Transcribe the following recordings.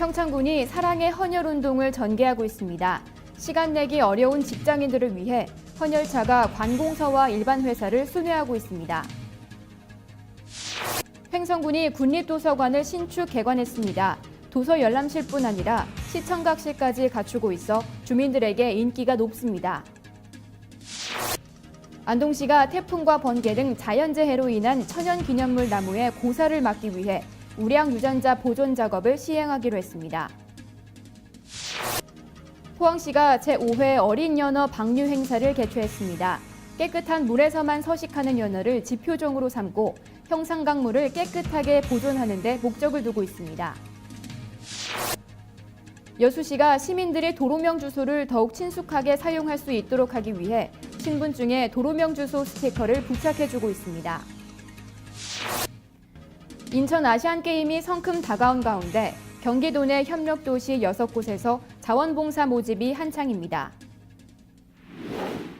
평창군이 사랑의 헌혈운동을 전개하고 있습니다. 시간 내기 어려운 직장인들을 위해 헌혈차가 관공서와 일반 회사를 순회하고 있습니다. 횡성군이 국립도서관을 신축 개관했습니다. 도서 열람실뿐 아니라 시청각실까지 갖추고 있어 주민들에게 인기가 높습니다. 안동시가 태풍과 번개 등 자연재해로 인한 천연기념물 나무의 고사를 막기 위해 우량 유전자 보존 작업을 시행하기로 했습니다. 포항시가 제5회 어린 연어 방류 행사를 개최했습니다. 깨끗한 물에서만 서식하는 연어를 지표종으로 삼고 형상강물을 깨끗하게 보존하는 데 목적을 두고 있습니다. 여수시가 시민들이 도로명 주소를 더욱 친숙하게 사용할 수 있도록 하기 위해 신분증에 도로명 주소 스티커를 부착해주고 있습니다. 인천 아시안게임이 성큼 다가온 가운데 경기도 내 협력도시 6곳에서 자원봉사 모집이 한창입니다.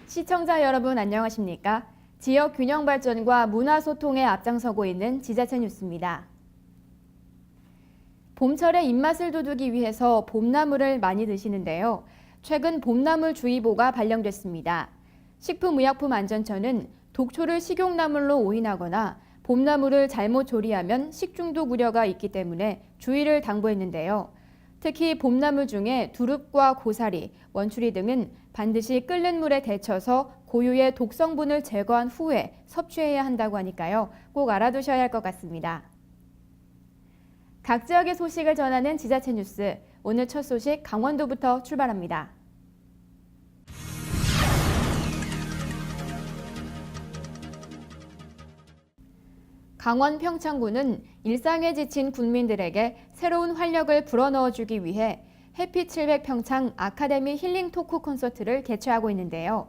시청자 여러분 안녕하십니까? 지역 균형 발전과 문화 소통에 앞장서고 있는 지자체 뉴스입니다. 봄철의 입맛을 돋우기 위해서 봄나물을 많이 드시는데요. 최근 봄나물주의보가 발령됐습니다. 식품의약품안전처는 독초를 식용나물로 오인하거나 봄나물을 잘못 조리하면 식중독 우려가 있기 때문에 주의를 당부했는데요. 특히 봄나물 중에 두릅과 고사리, 원추리 등은 반드시 끓는 물에 데쳐서 고유의 독성분을 제거한 후에 섭취해야 한다고 하니까요. 꼭 알아두셔야 할 것 같습니다. 각 지역의 소식을 전하는 지자체 뉴스, 오늘 첫 소식 강원도부터 출발합니다. 강원 평창군은 일상에 지친 군민들에게 새로운 활력을 불어넣어주기 위해 해피 700 평창 아카데미 힐링 토크 콘서트를 개최하고 있는데요.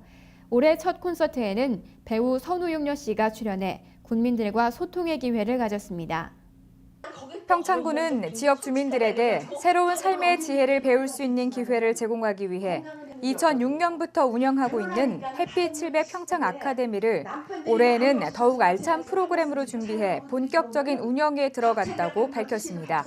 올해 첫 콘서트에는 배우 선우용녀 씨가 출연해 군민들과 소통의 기회를 가졌습니다. 평창군은 지역 주민들에게 새로운 삶의 지혜를 배울 수 있는 기회를 제공하기 위해 2006년부터 운영하고 있는 해피 700 평창 아카데미를 올해에는 더욱 알찬 프로그램으로 준비해 본격적인 운영에 들어갔다고 밝혔습니다.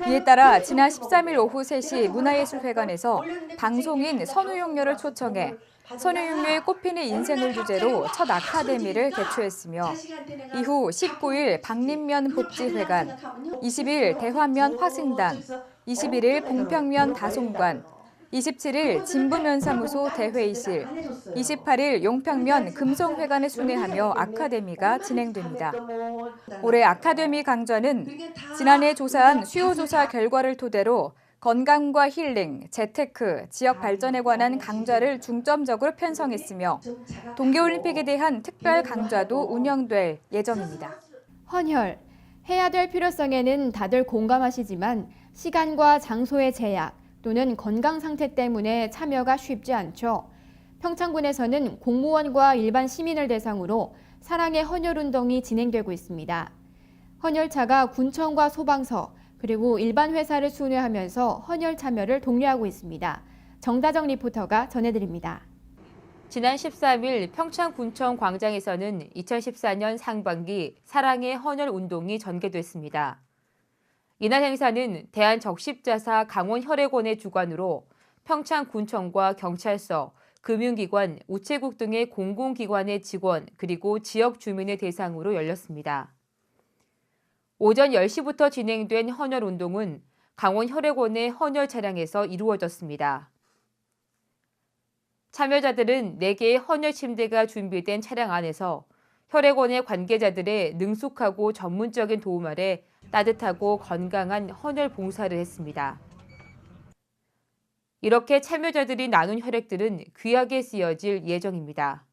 이에 따라 지난 13일 오후 3시 문화예술회관에서 방송인 선우용녀를 초청해 선우용녀의 꽃피는 인생을 주제로 첫 아카데미를 개최했으며 이후 19일 박림면 복지회관, 20일 대화면 화승당, 21일 봉평면 다솜관, 27일 진부면사무소 대회의실, 28일 용평면 금성회관을 순회하며 아카데미가 진행됩니다. 올해 아카데미 강좌는 지난해 조사한 수요조사 결과를 토대로 건강과 힐링, 재테크, 지역 발전에 관한 강좌를 중점적으로 편성했으며 동계올림픽에 대한 특별 강좌도 운영될 예정입니다. 헌혈, 해야 될 필요성에는 다들 공감하시지만 시간과 장소의 제약 또는 건강 상태 때문에 참여가 쉽지 않죠. 평창군에서는 공무원과 일반 시민을 대상으로 사랑의 헌혈운동이 진행되고 있습니다. 헌혈차가 군청과 소방서, 그리고 일반 회사를 순회하면서 헌혈 참여를 독려하고 있습니다. 정다정 리포터가 전해드립니다. 지난 13일 평창군청 광장에서는 2014년 상반기 사랑의 헌혈 운동이 전개됐습니다. 이날 행사는 대한적십자사 강원혈액원의 주관으로 평창군청과 경찰서, 금융기관, 우체국 등의 공공기관의 직원 그리고 지역 주민의 대상으로 열렸습니다. 오전 10시부터 진행된 헌혈 운동은 강원혈액원의 헌혈 차량에서 이루어졌습니다. 참여자들은 4개의 헌혈 침대가 준비된 차량 안에서 혈액원의 관계자들의 능숙하고 전문적인 도움 아래 따뜻하고 건강한 헌혈 봉사를 했습니다. 이렇게 참여자들이 나눈 혈액들은 귀하게 쓰여질 예정입니다.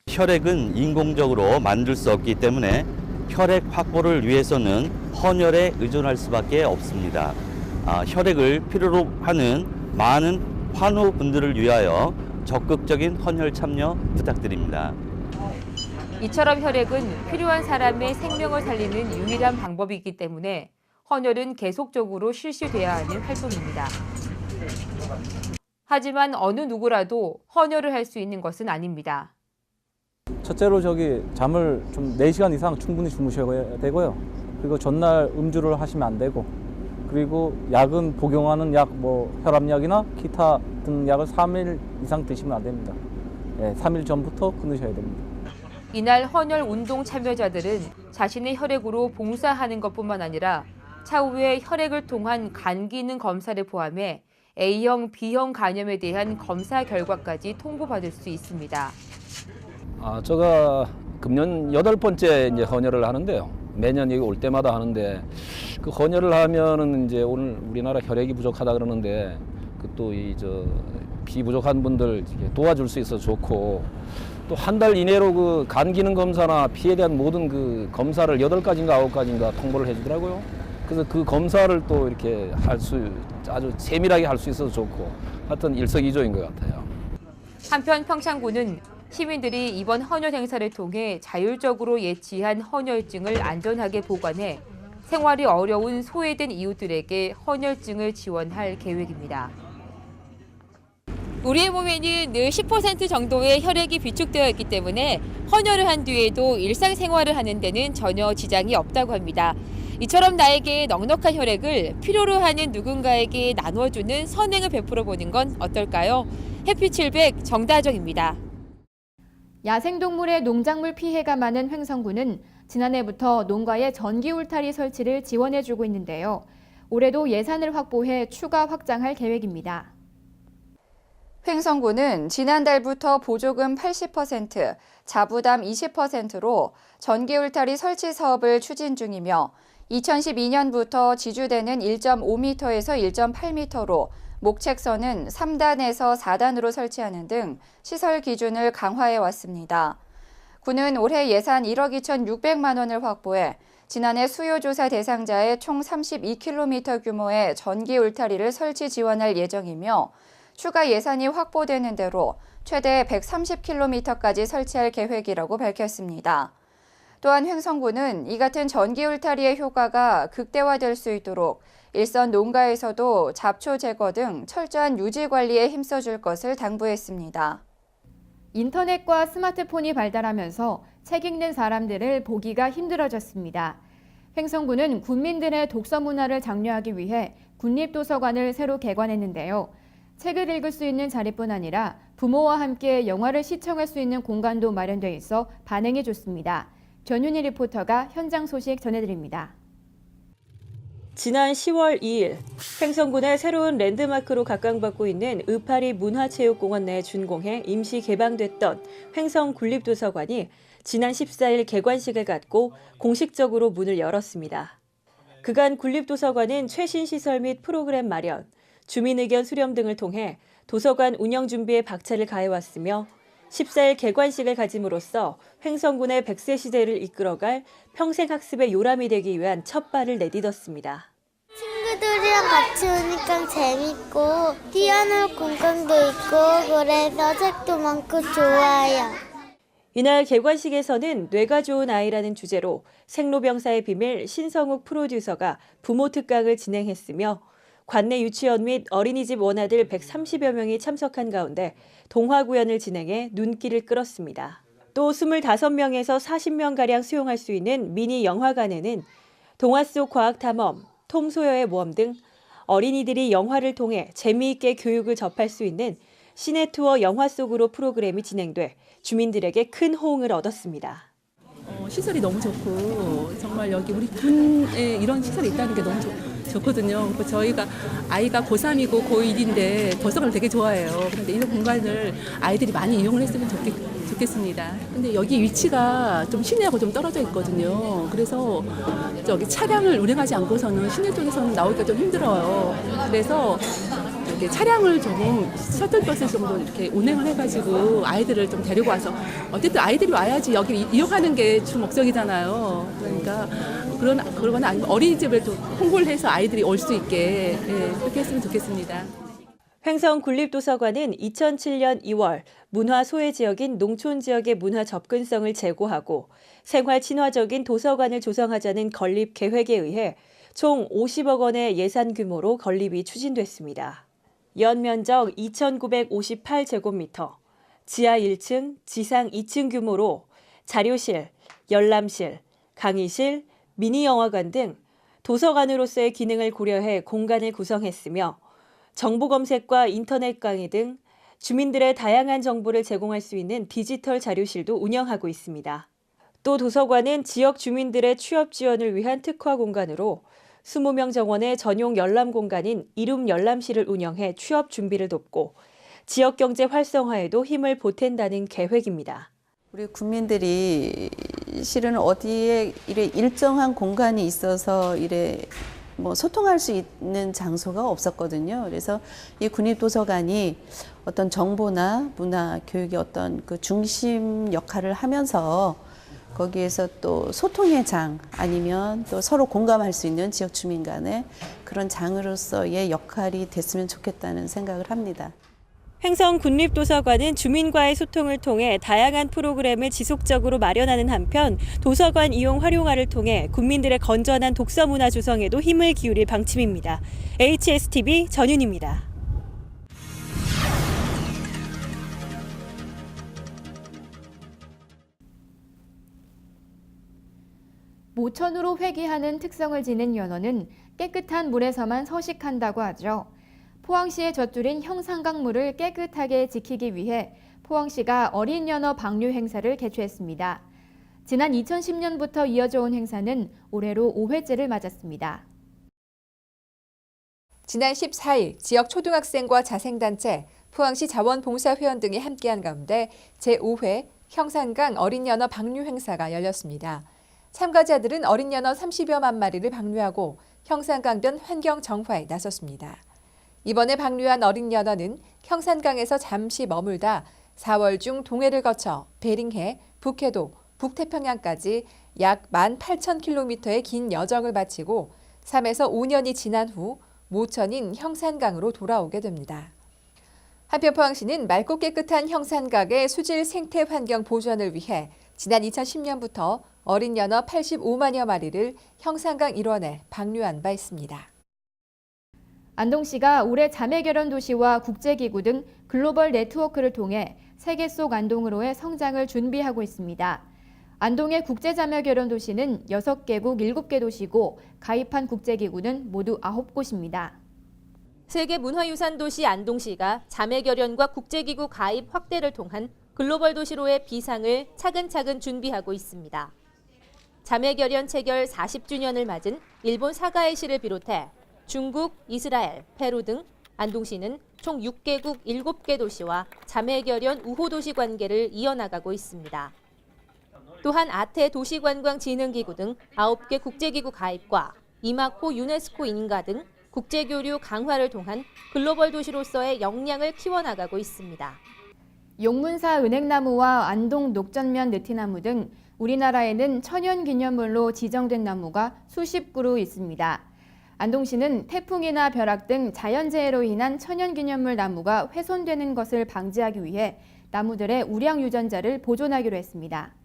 혈액은 인공적으로 만들 수 없기 때문에 혈액 확보를 위해서는 헌혈에 의존할 수밖에 없습니다. 혈액을 필요로 하는 많은 환우분들을 위하여 적극적인 헌혈 참여 부탁드립니다. 이처럼 혈액은 필요한 사람의 생명을 살리는 유일한 방법이기 때문에 헌혈은 계속적으로 실시돼야 하는 활동입니다. 하지만 어느 누구라도 헌혈을 할 수 있는 것은 아닙니다. 첫째로 잠을 좀 4시간 이상 충분히 주무셔야 되고요. 그리고 전날 음주를 하시면 안 되고 그리고 약은 복용하는 약, 혈압약이나 기타 등 약을 3일 이상 드시면 안 됩니다. 3일 전부터 끊으셔야 됩니다. 이날 헌혈 운동 참여자들은 자신의 혈액으로 봉사하는 것뿐만 아니라 차후에 혈액을 통한 간 기능 검사를 포함해 A형, B형 간염에 대한 검사 결과까지 통보받을 수 있습니다. 제가 금년 8번째 이제 헌혈을 하는데요. 매년 여기 올 때마다 하는데 그 헌혈을 하면은 이제 오늘 우리나라 혈액이 부족하다 그러는데 비부족한 분들 도와줄 수 있어서 좋고 또 한 달 이내로 그 간 기능 검사나 피에 대한 모든 그 검사를 8가지인가 9가지인가 통보를 해주더라고요. 그래서 그 검사를 또 이렇게 아주 세밀하게 할 수 있어서 좋고 하여튼 일석이조인 것 같아요. 한편 평창군은 시민들이 이번 헌혈 행사를 통해 자율적으로 예치한 헌혈증을 안전하게 보관해 생활이 어려운 소외된 이웃들에게 헌혈증을 지원할 계획입니다. 우리의 몸에는 늘 10% 정도의 혈액이 비축되어 있기 때문에 헌혈을 한 뒤에도 일상생활을 하는 데는 전혀 지장이 없다고 합니다. 이처럼 나에게 넉넉한 혈액을 필요로 하는 누군가에게 나눠주는 선행을 베풀어 보는 건 어떨까요? 해피700 정다정입니다. 야생동물의 농작물 피해가 많은 횡성군은 지난해부터 농가에 전기 울타리 설치를 지원해주고 있는데요. 올해도 예산을 확보해 추가 확장할 계획입니다. 횡성군은 지난달부터 보조금 80%, 자부담 20%로 전기 울타리 설치 사업을 추진 중이며 2012년부터 지주대는 1.5m에서 1.8m로 목책선은 3단에서 4단으로 설치하는 등 시설 기준을 강화해 왔습니다. 군은 올해 예산 1억 2,600만 원을 확보해 지난해 수요조사 대상자의 총 32km 규모의 전기 울타리를 설치 지원할 예정이며 추가 예산이 확보되는 대로 최대 130km까지 설치할 계획이라고 밝혔습니다. 또한 횡성군은 이 같은 전기 울타리의 효과가 극대화될 수 있도록 일선 농가에서도 잡초 제거 등 철저한 유지 관리에 힘써줄 것을 당부했습니다. 인터넷과 스마트폰이 발달하면서 책 읽는 사람들을 보기가 힘들어졌습니다. 횡성군은 군민들의 독서 문화를 장려하기 위해 군립도서관을 새로 개관했는데요. 책을 읽을 수 있는 자리뿐 아니라 부모와 함께 영화를 시청할 수 있는 공간도 마련돼 있어 반응이 좋습니다. 전윤희 리포터가 현장 소식 전해드립니다. 지난 10월 2일 횡성군의 새로운 랜드마크로 각광받고 있는 의파리 문화체육공원 내 준공해 임시 개방됐던 횡성 군립도서관이 지난 14일 개관식을 갖고 공식적으로 문을 열었습니다. 그간 군립도서관은 최신 시설 및 프로그램 마련, 주민 의견 수렴 등을 통해 도서관 운영 준비에 박차를 가해왔으며 14일 개관식을 가짐으로써 횡성군의 100세 시대를 이끌어갈 평생학습의 요람이 되기 위한 첫 발을 내딛었습니다. 친구들이랑 같이 오니까 재밌고 뛰어놀 공간도 있고 그래서 책도 많고 좋아요. 이날 개관식에서는 뇌가 좋은 아이라는 주제로 생로병사의 비밀 신성욱 프로듀서가 부모 특강을 진행했으며 관내 유치원 및 어린이집 원아들 130여 명이 참석한 가운데 동화 구연을 진행해 눈길을 끌었습니다. 또 25명에서 40명가량 수용할 수 있는 미니 영화관에는 동화 속 과학 탐험, 톰 소여의 모험 등 어린이들이 영화를 통해 재미있게 교육을 접할 수 있는 시내 투어 영화 속으로 프로그램이 진행돼 주민들에게 큰 호응을 얻었습니다. 시설이 너무 좋고 정말 여기 우리 군에 이런 시설이 있다는 게 너무 좋거든요. 그래서 저희가 아이가 고3이고 고1인데 도서관을 되게 좋아해요. 그런데 이런 공간을 아이들이 많이 이용을 했으면 좋겠습니다. 근데 여기 위치가 좀 시내하고 좀 떨어져 있거든요. 그래서 저기 차량을 운행하지 않고서는 시내 쪽에서는 나오기가 좀 힘들어요. 그래서 이렇게 차량을 조금 셔틀버스 정도 이렇게 운행을 해가지고 아이들을 좀 데리고 와서 어쨌든 아이들이 와야지 여기 이용하는 게 주 목적이잖아요. 그러니까 그러거나 아니면 어린이집을 좀 홍보를 해서 아이들이 올 수 있게 그렇게 했으면 좋겠습니다. 횡성 군립도서관은 2007년 2월 문화 소외 지역인 농촌 지역의 문화 접근성을 제고하고 생활 친화적인 도서관을 조성하자는 건립 계획에 의해 총 50억 원의 예산 규모로 건립이 추진됐습니다. 연면적 2,958제곱미터, 지하 1층, 지상 2층 규모로 자료실, 열람실, 강의실, 미니 영화관 등 도서관으로서의 기능을 고려해 공간을 구성했으며 정보 검색과 인터넷 강의 등 주민들의 다양한 정보를 제공할 수 있는 디지털 자료실도 운영하고 있습니다. 또 도서관은 지역 주민들의 취업 지원을 위한 특화 공간으로 20명 정원의 전용 열람 공간인 이룸 열람실을 운영해 취업 준비를 돕고 지역 경제 활성화에도 힘을 보탠다는 계획입니다. 우리 국민들이 실은 어디에 이래 일정한 공간이 있어서 이래 뭐 소통할 수 있는 장소가 없었거든요. 그래서 이 국립도서관이 어떤 정보나 문화, 교육의 어떤 그 중심 역할을 하면서 거기에서 또 소통의 장 아니면 또 서로 공감할 수 있는 지역 주민 간의 그런 장으로서의 역할이 됐으면 좋겠다는 생각을 합니다. 횡성 국립도서관은 주민과의 소통을 통해 다양한 프로그램을 지속적으로 마련하는 한편 도서관 이용 활용화를 통해 국민들의 건전한 독서 문화 조성에도 힘을 기울일 방침입니다. HSTV 전윤입니다. 모천으로 회귀하는 특성을 지닌 연어는 깨끗한 물에서만 서식한다고 하죠. 포항시의 젖줄인 형산강물을 깨끗하게 지키기 위해 포항시가 어린 연어 방류 행사를 개최했습니다. 지난 2010년부터 이어져 온 행사는 올해로 5회째를 맞았습니다. 지난 14일 지역 초등학생과 자생단체, 포항시 자원봉사회원 등이 함께한 가운데 제5회 형산강 어린 연어 방류 행사가 열렸습니다. 참가자들은 어린 연어 30여만 마리를 방류하고 형산강변 환경 정화에 나섰습니다. 이번에 방류한 어린 연어는 형산강에서 잠시 머물다 4월 중 동해를 거쳐 베링해, 북해도, 북태평양까지 약 18,000km의 긴 여정을 마치고 3에서 5년이 지난 후 모천인 형산강으로 돌아오게 됩니다. 한편 포항시는 맑고 깨끗한 형산강의 수질 생태 환경 보존을 위해 지난 2010년부터 어린 연어 85만여 마리를 형산강 일원에 방류한 바 있습니다. 안동시가 올해 자매결연 도시와 국제기구 등 글로벌 네트워크를 통해 세계 속 안동으로의 성장을 준비하고 있습니다. 안동의 국제자매결연 도시는 6개국 7개 도시고 가입한 국제기구는 모두 9곳입니다. 세계문화유산 도시 안동시가 자매결연과 국제기구 가입 확대를 통한 글로벌 도시로의 비상을 차근차근 준비하고 있습니다. 자매결연 체결 40주년을 맞은 일본 사가이시를 비롯해 중국, 이스라엘, 페루 등 안동시는 총 6개국 7개 도시와 자매결연 우호도시 관계를 이어나가고 있습니다. 또한 아태 도시관광진흥기구 등 9개 국제기구 가입과 이마코 유네스코 인가 등 국제교류 강화를 통한 글로벌 도시로서의 역량을 키워나가고 있습니다. 용문사 은행나무와 안동 녹전면 느티나무 등 우리나라에는 천연기념물로 지정된 나무가 수십 그루 있습니다. 안동시는 태풍이나 벼락 등 자연재해로 인한 천연기념물 나무가 훼손되는 것을 방지하기 위해 나무들의 우량 유전자를 보존하기로 했습니다.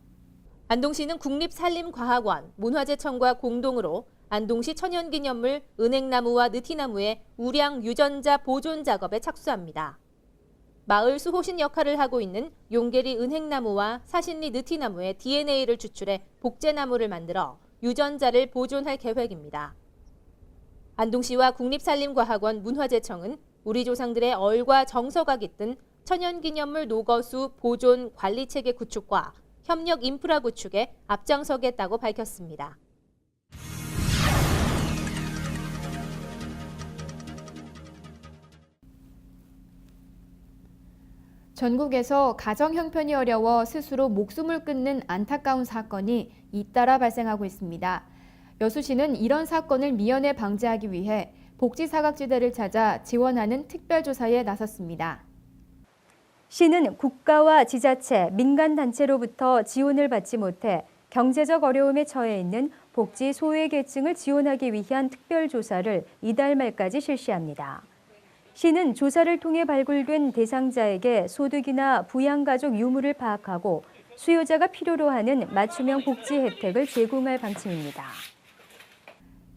안동시는 국립산림과학원, 문화재청과 공동으로 안동시 천연기념물 은행나무와 느티나무의 우량 유전자 보존 작업에 착수합니다. 마을 수호신 역할을 하고 있는 용계리 은행나무와 사신리 느티나무의 DNA를 추출해 복제나무를 만들어 유전자를 보존할 계획입니다. 안동시와 국립산림과학원 문화재청은 우리 조상들의 얼과 정서가 깃든 천연기념물 노거수 보존 관리체계 구축과 협력 인프라 구축에 앞장서겠다고 밝혔습니다. 전국에서 가정 형편이 어려워 스스로 목숨을 끊는 안타까운 사건이 잇따라 발생하고 있습니다. 여수시는 이런 사건을 미연에 방지하기 위해 복지사각지대를 찾아 지원하는 특별조사에 나섰습니다. 시는 국가와 지자체, 민간단체로부터 지원을 받지 못해 경제적 어려움에 처해 있는 복지 소외계층을 지원하기 위한 특별조사를 이달 말까지 실시합니다. 시는 조사를 통해 발굴된 대상자에게 소득이나 부양가족 유무를 파악하고 수요자가 필요로 하는 맞춤형 복지 혜택을 제공할 방침입니다.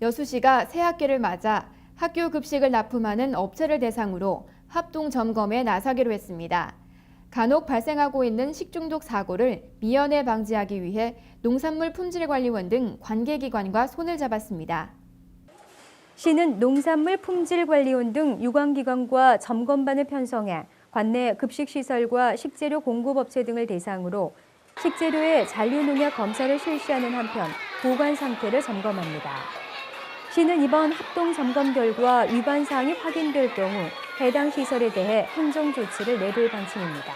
여수시가 새학기를 맞아 학교 급식을 납품하는 업체를 대상으로 합동 점검에 나서기로 했습니다. 간혹 발생하고 있는 식중독 사고를 미연에 방지하기 위해 농산물 품질관리원 등 관계기관과 손을 잡았습니다. 시는 농산물 품질관리원 등 유관기관과 점검반을 편성해 관내 급식시설과 식재료 공급업체 등을 대상으로 식재료의 잔류농약 검사를 실시하는 한편 보관 상태를 점검합니다. 시는 이번 합동 점검 결과 위반 사항이 확인될 경우 해당 시설에 대해 행정 조치를 내릴 방침입니다.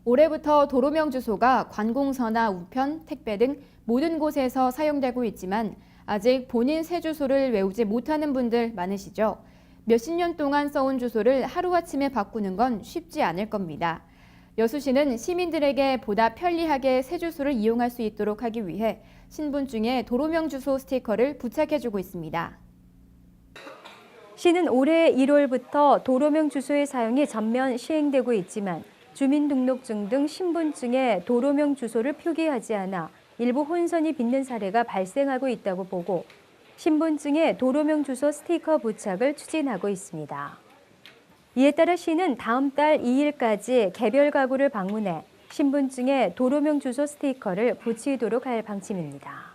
올해부터 도로명 주소가 관공서나 우편, 택배 등 모든 곳에서 사용되고 있지만 아직 본인 새 주소를 외우지 못하는 분들 많으시죠? 몇십 년 동안 써온 주소를 하루아침에 바꾸는 건 쉽지 않을 겁니다. 여수시는 시민들에게 보다 편리하게 새 주소를 이용할 수 있도록 하기 위해 신분증에 도로명 주소 스티커를 부착해주고 있습니다. 시는 올해 1월부터 도로명 주소의 사용이 전면 시행되고 있지만 주민등록증 등 신분증에 도로명 주소를 표기하지 않아 일부 혼선이 빚는 사례가 발생하고 있다고 보고 신분증에 도로명 주소 스티커 부착을 추진하고 있습니다. 이에 따라 시는 다음 달 2일까지 개별 가구를 방문해 신분증에 도로명 주소 스티커를 붙이도록 할 방침입니다.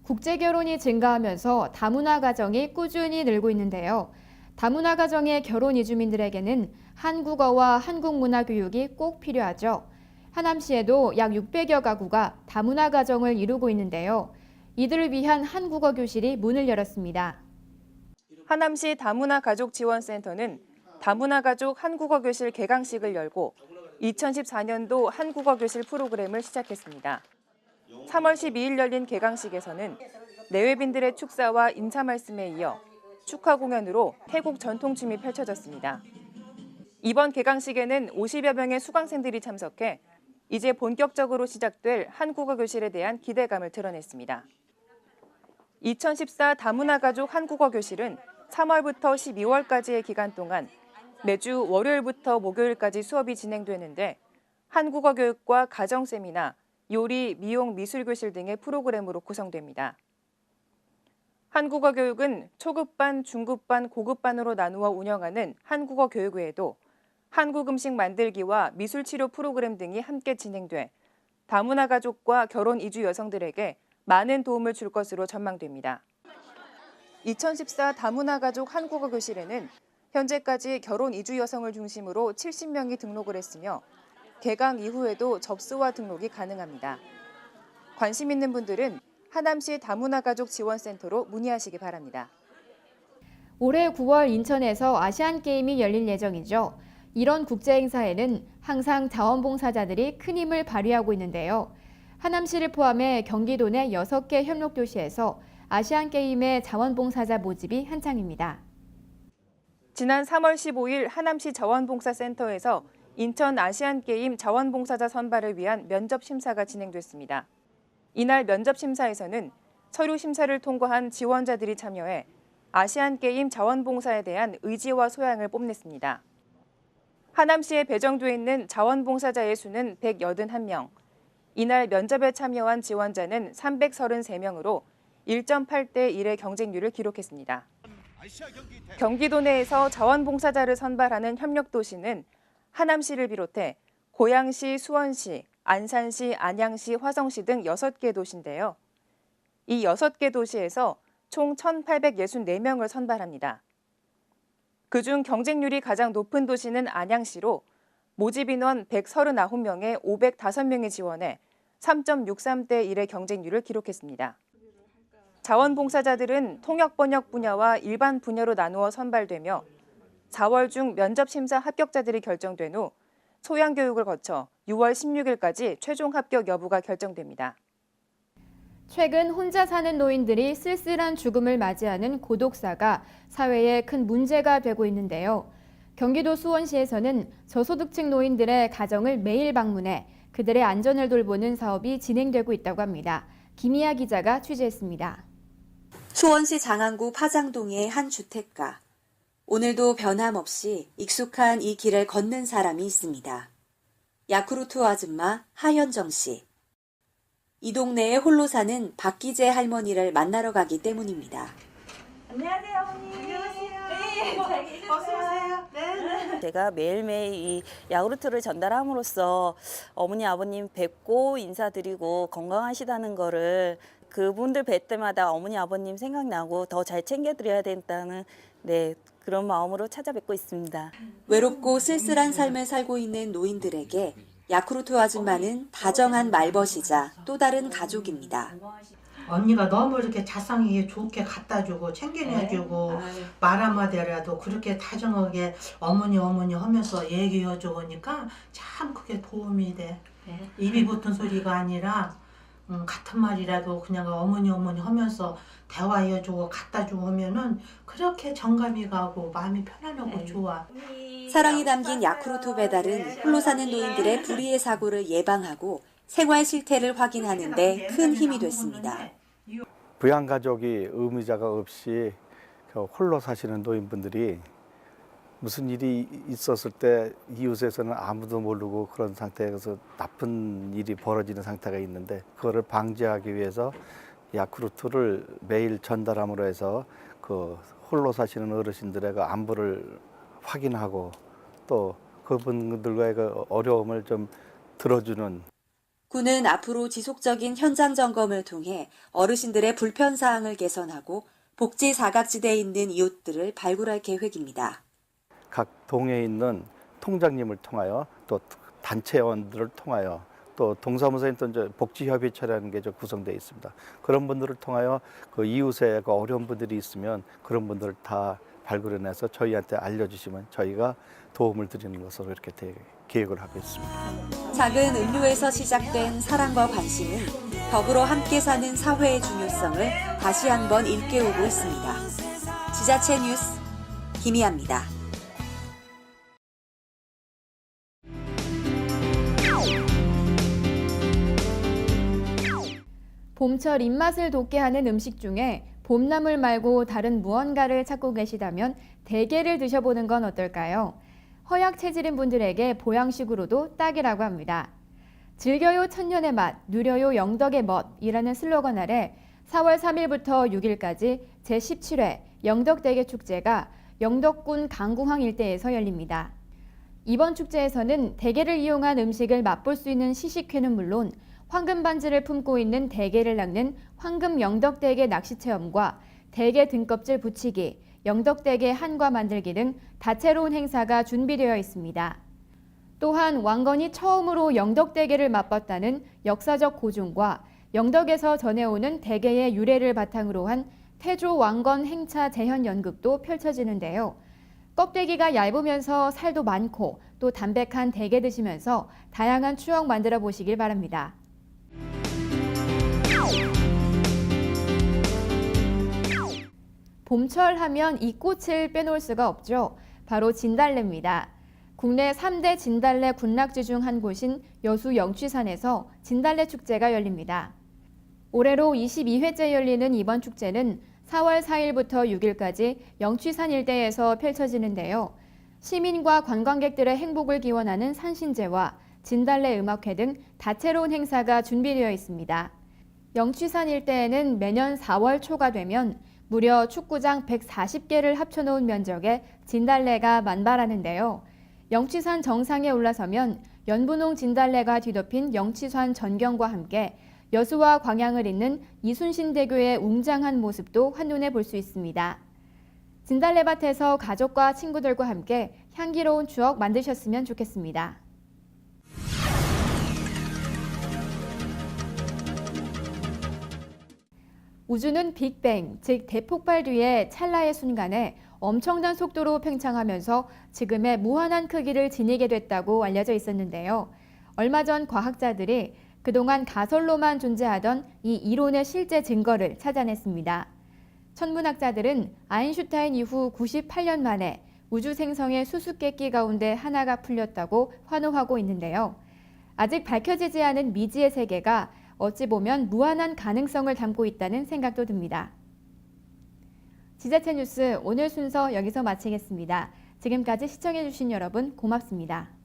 국제결혼이 증가하면서 다문화 가정이 꾸준히 늘고 있는데요. 다문화 가정의 결혼 이주민들에게는 한국어와 한국 문화 교육이 꼭 필요하죠. 하남시에도 약 600여 가구가 다문화 가정을 이루고 있는데요. 이들을 위한 한국어 교실이 문을 열었습니다. 하남시 다문화 가족 지원센터는 다문화 가족 한국어 교실 개강식을 열고 2014년도 한국어 교실 프로그램을 시작했습니다. 3월 12일 열린 개강식에서는 내외빈들의 축사와 인사 말씀에 이어 축하 공연으로 태국 전통춤이 펼쳐졌습니다. 이번 개강식에는 50여 명의 수강생들이 참석해 이제 본격적으로 시작될 한국어 교실에 대한 기대감을 드러냈습니다. 2014 다문화 가족 한국어 교실은 3월부터 12월까지의 기간 동안 매주 월요일부터 목요일까지 수업이 진행되는데 한국어 교육과 가정 세미나, 요리, 미용, 미술 교실 등의 프로그램으로 구성됩니다. 한국어 교육은 초급반, 중급반, 고급반으로 나누어 운영하는 한국어 교육 외에도 한국 음식 만들기와 미술 치료 프로그램 등이 함께 진행돼 다문화 가족과 결혼 이주 여성들에게 많은 도움을 줄 것으로 전망됩니다. 2014 다문화 가족 한국어 교실에는 현재까지 결혼 이주 여성을 중심으로 70명이 등록을 했으며 개강 이후에도 접수와 등록이 가능합니다. 관심 있는 분들은 하남시 다문화 가족 지원센터로 문의하시기 바랍니다. 올해 9월 인천에서 아시안게임이 열릴 예정이죠. 이런 국제행사에는 항상 자원봉사자들이 큰 힘을 발휘하고 있는데요. 하남시를 포함해 경기도 내 6개 협력도시에서 아시안게임의 자원봉사자 모집이 한창입니다. 지난 3월 15일 하남시 자원봉사센터에서 인천 아시안게임 자원봉사자 선발을 위한 면접 심사가 진행됐습니다. 이날 면접 심사에서는 서류 심사를 통과한 지원자들이 참여해 아시안게임 자원봉사에 대한 의지와 소양을 뽐냈습니다. 하남시에 배정돼 있는 자원봉사자의 수는 181명. 이날 면접에 참여한 지원자는 333명으로 1.8대 1의 경쟁률을 기록했습니다. 경기도 내에서 자원봉사자를 선발하는 협력도시는 하남시를 비롯해 고양시, 수원시, 안산시, 안양시, 화성시 등 6개 도시인데요. 이 6개 도시에서 총 1,864명을 선발합니다. 그중 경쟁률이 가장 높은 도시는 안양시로 모집 인원 139명에 505명이 지원해 3.63대 1의 경쟁률을 기록했습니다. 자원봉사자들은 통역번역 분야와 일반 분야로 나누어 선발되며 4월 중 면접 심사 합격자들이 결정된 후 소양교육을 거쳐 6월 16일까지 최종 합격 여부가 결정됩니다. 최근 혼자 사는 노인들이 쓸쓸한 죽음을 맞이하는 고독사가 사회에 큰 문제가 되고 있는데요. 경기도 수원시에서는 저소득층 노인들의 가정을 매일 방문해 그들의 안전을 돌보는 사업이 진행되고 있다고 합니다. 김희아 기자가 취재했습니다. 수원시 장안구 파장동의 한 주택가. 오늘도 변함없이 익숙한 이 길을 걷는 사람이 있습니다. 야쿠르트 아줌마 하현정 씨. 이 동네에 홀로 사는 박기재 할머니를 만나러 가기 때문입니다. 안녕하세요, 어머니. 안녕하세요. 네, 어서 오세요. 네. 제가 매일매일 이 야구르트를 전달함으로써 어머니 아버님 뵙고 인사드리고 건강하시다는 거를 그분들 뵐 때마다 어머니 아버님 생각나고 더 잘 챙겨드려야 된다는 그런 마음으로 찾아뵙고 있습니다. 외롭고 쓸쓸한 삶을 살고 있는 노인들에게 야쿠르트 아줌마는 다정한 말벗이자 또 다른 가족입니다. 언니가 너무 이렇게 자상하게 좋게 갖다 주고 챙겨내주고 말 한마디라도 그렇게 다정하게 어머니 하면서 얘기해 주니까 참 그게 도움이 돼. 입이 붙은 소리가 아니라 같은 말이라도 그냥 어머니 하면서 대화해 주고 갖다 주고 하면은 그렇게 정감이 가고 마음이 편안하고 좋아. 사랑이 담긴 야쿠르트 배달은 홀로 사는 노인들의 불의의 사고를 예방하고 생활 실태를 확인하는 데 큰 힘이 됐습니다. 부양가족이 의무자가 없이 홀로 사시는 노인분들이 무슨 일이 있었을 때 이웃에서는 아무도 모르고 그런 상태에서 나쁜 일이 벌어지는 상태가 있는데 그거를 방지하기 위해서 야쿠르트를 매일 전달함으로 해서 그 홀로 사시는 어르신들의 그 안부를 확인하고 또 그분들과의 그 어려움을 좀 들어주는. 군은 앞으로 지속적인 현장 점검을 통해 어르신들의 불편 사항을 개선하고 복지 사각지대에 있는 이웃들을 발굴할 계획입니다. 각 동에 있는 통장님을 통하여 또 단체원들을 통하여 또 동사무소에 또 이제 복지협의체라는 게 구성되어 있습니다. 그런 분들을 통하여 그 이웃에 그 어려운 분들이 있으면 그런 분들을 다 발굴해내서 저희한테 알려주시면 저희가 도움을 드리는 것으로 이렇게 계획을 하고 있습니다. 작은 음료에서 시작된 사랑과 관심은 더불어 함께 사는 사회의 중요성을 다시 한번 일깨우고 있습니다. 지자체 뉴스 김희아입니다. 봄철 입맛을 돋게 하는 음식 중에 봄나물 말고 다른 무언가를 찾고 계시다면 대게를 드셔보는 건 어떨까요? 허약 체질인 분들에게 보양식으로도 딱이라고 합니다. 즐겨요 천년의 맛, 누려요 영덕의 멋이라는 슬로건 아래 4월 3일부터 6일까지 제17회 영덕대게 축제가 영덕군 강궁항 일대에서 열립니다. 이번 축제에서는 대게를 이용한 음식을 맛볼 수 있는 시식회는 물론 황금 반지를 품고 있는 대게를 낚는 황금 영덕대게 낚시 체험과 대게 등껍질 붙이기, 영덕대게 한과 만들기 등 다채로운 행사가 준비되어 있습니다. 또한 왕건이 처음으로 영덕대게를 맛봤다는 역사적 고증과 영덕에서 전해오는 대게의 유래를 바탕으로 한 태조 왕건 행차 재현 연극도 펼쳐지는데요. 껍데기가 얇으면서 살도 많고 또 담백한 대게 드시면서 다양한 추억 만들어 보시길 바랍니다. 봄철 하면 이 꽃을 빼놓을 수가 없죠. 바로 진달래입니다. 국내 3대 진달래 군락지 중 한 곳인 여수 영취산에서 진달래 축제가 열립니다. 올해로 22회째 열리는 이번 축제는 4월 4일부터 6일까지 영취산 일대에서 펼쳐지는데요. 시민과 관광객들의 행복을 기원하는 산신제와 진달래 음악회 등 다채로운 행사가 준비되어 있습니다. 영취산 일대에는 매년 4월 초가 되면 무려 축구장 140개를 합쳐놓은 면적의 진달래가 만발하는데요. 영취산 정상에 올라서면 연분홍 진달래가 뒤덮인 영취산 전경과 함께 여수와 광양을 잇는 이순신대교의 웅장한 모습도 한눈에 볼 수 있습니다. 진달래밭에서 가족과 친구들과 함께 향기로운 추억 만드셨으면 좋겠습니다. 우주는 빅뱅, 즉 대폭발 뒤에 찰나의 순간에 엄청난 속도로 팽창하면서 지금의 무한한 크기를 지니게 됐다고 알려져 있었는데요. 얼마 전 과학자들이 그동안 가설로만 존재하던 이 이론의 실제 증거를 찾아냈습니다. 천문학자들은 아인슈타인 이후 98년 만에 우주 생성의 수수께끼 가운데 하나가 풀렸다고 환호하고 있는데요. 아직 밝혀지지 않은 미지의 세계가 어찌 보면 무한한 가능성을 담고 있다는 생각도 듭니다. 지자체 뉴스 오늘 순서 여기서 마치겠습니다. 지금까지 시청해주신 여러분 고맙습니다.